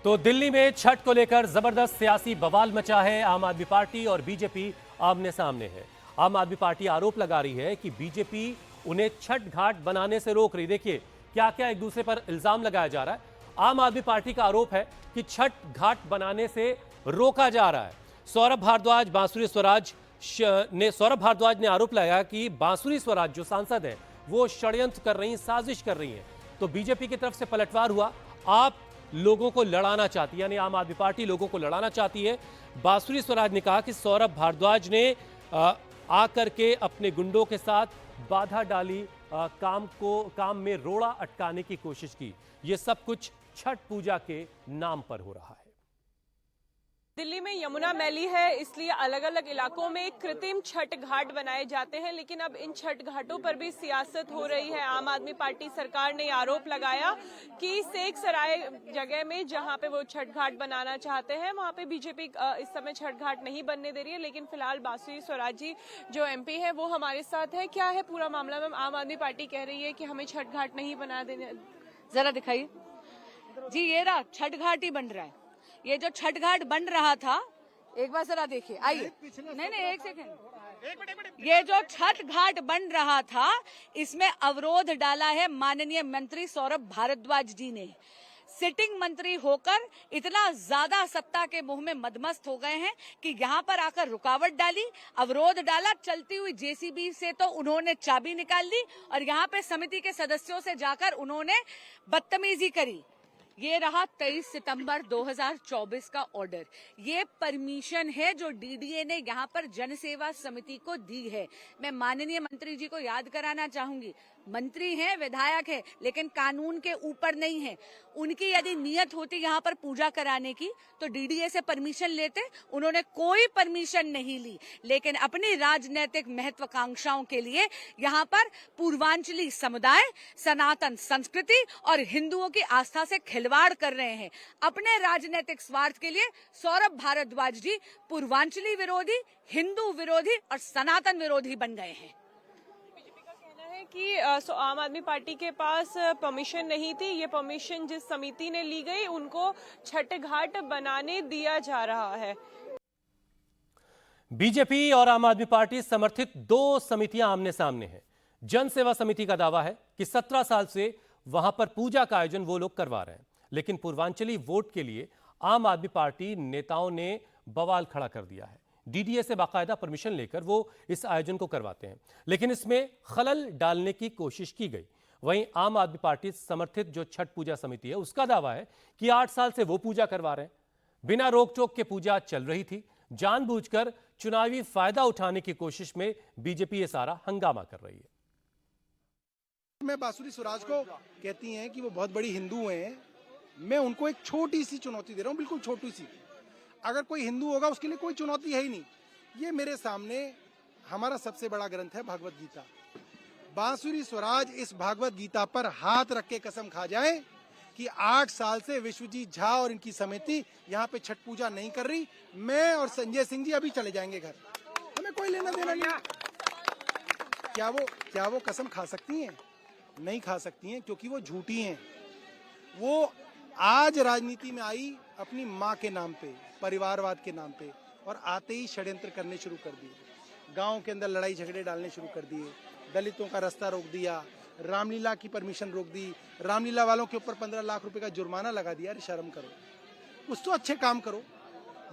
तो दिल्ली में छठ को लेकर जबरदस्त सियासी बवाल मचा है। आम आदमी पार्टी और बीजेपी आमने सामने है। आम आदमी पार्टी आरोप लगा रही है कि बीजेपी उन्हें छठ घाट बनाने से रोक रही। देखिए क्या क्या एक दूसरे पर इल्जाम लगाया जा रहा है। आम आदमी पार्टी का आरोप है कि छठ घाट बनाने से रोका जा रहा है। सौरभ भारद्वाज ने आरोप लगाया कि बांसुरी स्वराज जो सांसद है वो षड्यंत्र कर रही, साजिश कर रही है। तो बीजेपी की तरफ से पलटवार हुआ। आप लोगों को लड़ाना चाहती है, यानी आम आदमी पार्टी लोगों को लड़ाना चाहती है। बांसुरी स्वराज ने कहा कि सौरभ भारद्वाज ने आकर के अपने गुंडों के साथ बाधा डाली, काम में रोड़ा अटकाने की कोशिश की। यह सब कुछ छठ पूजा के नाम पर हो रहा है। दिल्ली में यमुना मैली है, इसलिए अलग अलग इलाकों में कृत्रिम छठ घाट बनाए जाते हैं, लेकिन अब इन छठ घाटों पर भी सियासत हो रही है। आम आदमी पार्टी सरकार ने आरोप लगाया कि सेख सराय जगह में जहां पे वो छठ घाट बनाना चाहते हैं वहां पे बीजेपी इस समय छठ घाट नहीं बनने दे रही है। लेकिन फिलहाल बांसुरी स्वराज जी जो एमपी है वो हमारे साथ है। क्या है पूरा मामला मैम? आम आदमी पार्टी कह रही है कि हमें छठ घाट नहीं बना देने। जरा दिखाइए जी, ये रहा छठ घाट ही बन रहा है। ये जो छठ घाट बन रहा था, एक बार जरा देखिए, आइए। नहीं, एक सेकंड। ये जो छठ घाट बन रहा था इसमें अवरोध डाला है माननीय मंत्री सौरभ भारद्वाज जी ने। सिटिंग मंत्री होकर इतना ज्यादा सत्ता के मुंह में मदमस्त हो गए हैं कि यहाँ पर आकर रुकावट डाली, अवरोध डाला। चलती हुई जेसीबी से तो उन्होंने चाबी निकाल ली और यहाँ पे समिति के सदस्यों से जाकर उन्होंने बदतमीजी करी। ये रहा 23 सितंबर 2024 का ऑर्डर। ये परमिशन है जो डीडीए ने यहाँ पर जनसेवा समिति को दी है। मैं माननीय मंत्री जी को याद कराना चाहूंगी, मंत्री हैं, विधायक है, लेकिन कानून के ऊपर नहीं है। उनकी यदि नियत होती यहाँ पर पूजा कराने की तो डीडीए से परमिशन लेते। उन्होंने कोई परमिशन नहीं ली, लेकिन अपनी राजनीतिक महत्वाकांक्षाओं के लिए यहाँ पर पूर्वांचली समुदाय, सनातन संस्कृति और हिंदुओं की आस्था से खिलवाड़ कर रहे हैं। अपने राजनीतिक स्वार्थ के लिए सौरभ भारद्वाज जी पूर्वांचली विरोधी, हिंदू विरोधी और सनातन विरोधी बन गए हैं। कि आम आदमी पार्टी के पास परमिशन नहीं थी। ये परमिशन जिस समिति ने ली गई उनको छठ घाट बनाने दिया जा रहा है। बीजेपी और आम आदमी पार्टी समर्थित दो समितियां आमने सामने हैं। जन सेवा समिति का दावा है कि 17 साल से वहां पर पूजा का आयोजन वो लोग करवा रहे हैं, लेकिन पूर्वांचली वोट के लिए आम आदमी पार्टी नेताओं ने बवाल खड़ा कर दिया है। डीडीए से बाकायदा परमिशन लेकर वो इस आयोजन को करवाते हैं, लेकिन इसमें खलल डालने की कोशिश की गई। वहीं आम आदमी पार्टी समर्थित जो छठ पूजा समिति है उसका दावा है कि 8 साल से वो पूजा करवा रहे हैं। बिना रोक टोक के पूजा चल रही थी। जानबूझकर चुनावी फायदा उठाने की कोशिश में बीजेपी ये सारा हंगामा कर रही है। मैं बांसुरी स्वराज को कहती हैं कि वो बहुत बड़ी हिंदू हैं। मैं उनको एक छोटी सी चुनौती दे रहा हूँ, बिल्कुल छोटी सी। अगर कोई हिंदू होगा उसके लिए कोई चुनौती है ही नहीं। ये मेरे सामने हमारा सबसे बड़ा ग्रंथ है भागवत गीता। बांसुरी स्वराज इस भागवत गीता पर हाथ रख के कसम खा जाए कि 8 साल से विश्वजीत झा और इनकी समिति यहाँ पे छठ पूजा नहीं कर रही। मैं और संजय सिंह जी अभी चले जाएंगे घर, हमें कोई लेना देना नहीं। क्या वो कसम खा सकती हैं? नहीं खा सकती हैं, क्योंकि वो झूठी हैं। वो आज राजनीति में आई अपनी माँ के नाम पे, परिवारवाद के नाम पे, और आते ही षड्यंत्र करने शुरू कर दिए। गांव के अंदर लड़ाई झगड़े डालने शुरू कर दिए, दलितों का रास्ता रोक दिया, रामलीला की परमिशन रोक दी, रामलीला वालों के ऊपर 15 लाख रुपए का जुर्माना लगा दिया। अरे शर्म करो, कुछ तो अच्छे काम करो।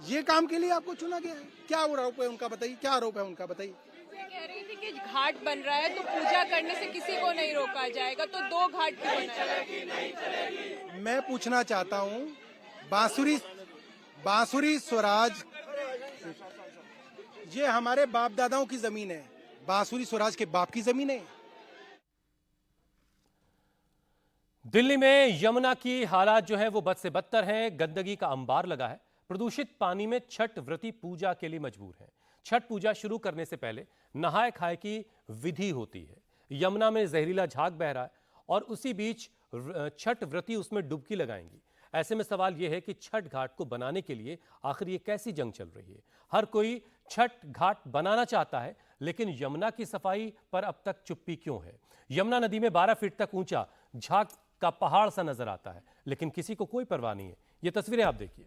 ये काम के लिए आपको चुना गया है? क्या आरोप है उनका बताइए, क्या आरोप है उनका बताइए। कह रही थी कि घाट बन रहा है तो पूजा करने से किसी को नहीं रोका जाएगा, तो 2 घाट क्यों बनाए? मैं पूछना चाहता हूँ, बांसुरी स्वराज ये हमारे बाप दादाओं की जमीन है, बांसुरी स्वराज के बाप की जमीन है। दिल्ली में यमुना की हालात जो है वो बद से बदतर हैं। गंदगी का अंबार लगा है। प्रदूषित पानी में छठ व्रती पूजा के लिए मजबूर हैं। छठ पूजा शुरू करने से पहले नहाए खाए की विधि होती है। यमुना में जहरीला झाग बह रहा है और उसी बीच छठ व्रती उसमें डुबकी लगाएंगी। ऐसे में सवाल यह है कि छठ घाट को बनाने के लिए आखिर ये कैसी जंग चल रही है। हर कोई छठ घाट बनाना चाहता है, लेकिन यमुना की सफाई पर अब तक चुप्पी क्यों है? यमुना नदी में 12 फीट तक ऊंचा झाग का पहाड़ सा नजर आता है, लेकिन किसी को कोई परवाह नहीं है। ये तस्वीरें आप देखिए।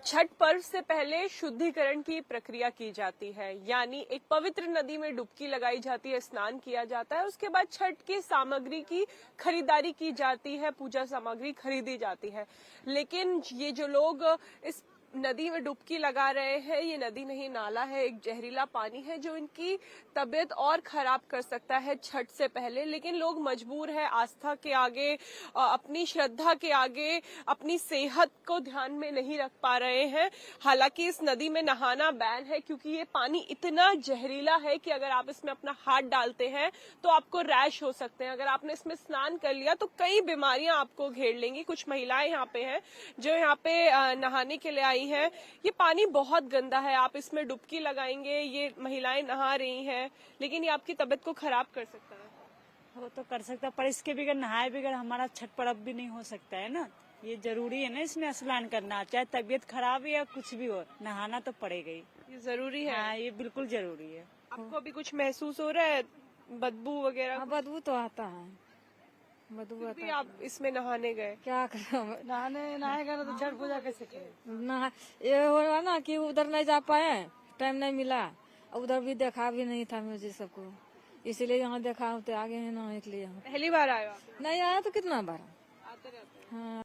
छठ पर्व से पहले शुद्धिकरण की प्रक्रिया की जाती है, यानी एक पवित्र नदी में डुबकी लगाई जाती है, स्नान किया जाता है। उसके बाद छठ की सामग्री की खरीदारी की जाती है, पूजा सामग्री खरीदी जाती है। लेकिन ये जो लोग इस नदी में डुबकी लगा रहे हैं, ये नदी नहीं नाला है, एक जहरीला पानी है जो इनकी तबीयत और खराब कर सकता है छठ से पहले। लेकिन लोग मजबूर है, आस्था के आगे, अपनी श्रद्धा के आगे, अपनी सेहत को ध्यान में नहीं रख पा रहे हैं। हालांकि इस नदी में नहाना बैन है, क्योंकि ये पानी इतना जहरीला है कि अगर आप इसमें अपना हाथ डालते हैं तो आपको रैश हो सकते हैं। अगर आपने इसमें स्नान कर लिया तो कई बीमारियां आपको घेर लेंगी। कुछ महिलाएं यहाँ पे हैं जो यहाँ पे नहाने के लिए आई है। ये पानी बहुत गंदा है, आप इसमें डुबकी लगाएंगे, ये महिलाएं नहा रही हैं, लेकिन ये आपकी तबीयत को खराब कर सकता है। वो तो कर सकता है, पर इसके बगैर नहाए बगैर हमारा छठ पर्व भी नहीं हो सकता है ना। ये जरूरी है ना इसमें स्नान करना, चाहे तबीयत खराब है या कुछ भी हो, नहाना तो पड़ेगा ही। ये जरूरी है। हाँ, ये बिल्कुल जरूरी है। आपको अभी कुछ महसूस हो रहा है, बदबू वगैरह? हाँ, बदबू तो आता है, बदबू फिर आता भी है। आप इसमें नहाने गए? क्या करें, नहाएगा तो छठ पूजा कैसे करें? नहा ये हो रहा ना कि उधर नहीं जा पाए, टाइम नहीं मिला, उधर भी देखा भी नहीं था मुझे सबको, इसलिए यहाँ देखा तो आगे है ना, इसलिए यहाँ पहली बार आए हो आप? नहीं आया तो कितना बार आते रहते हैं। हाँ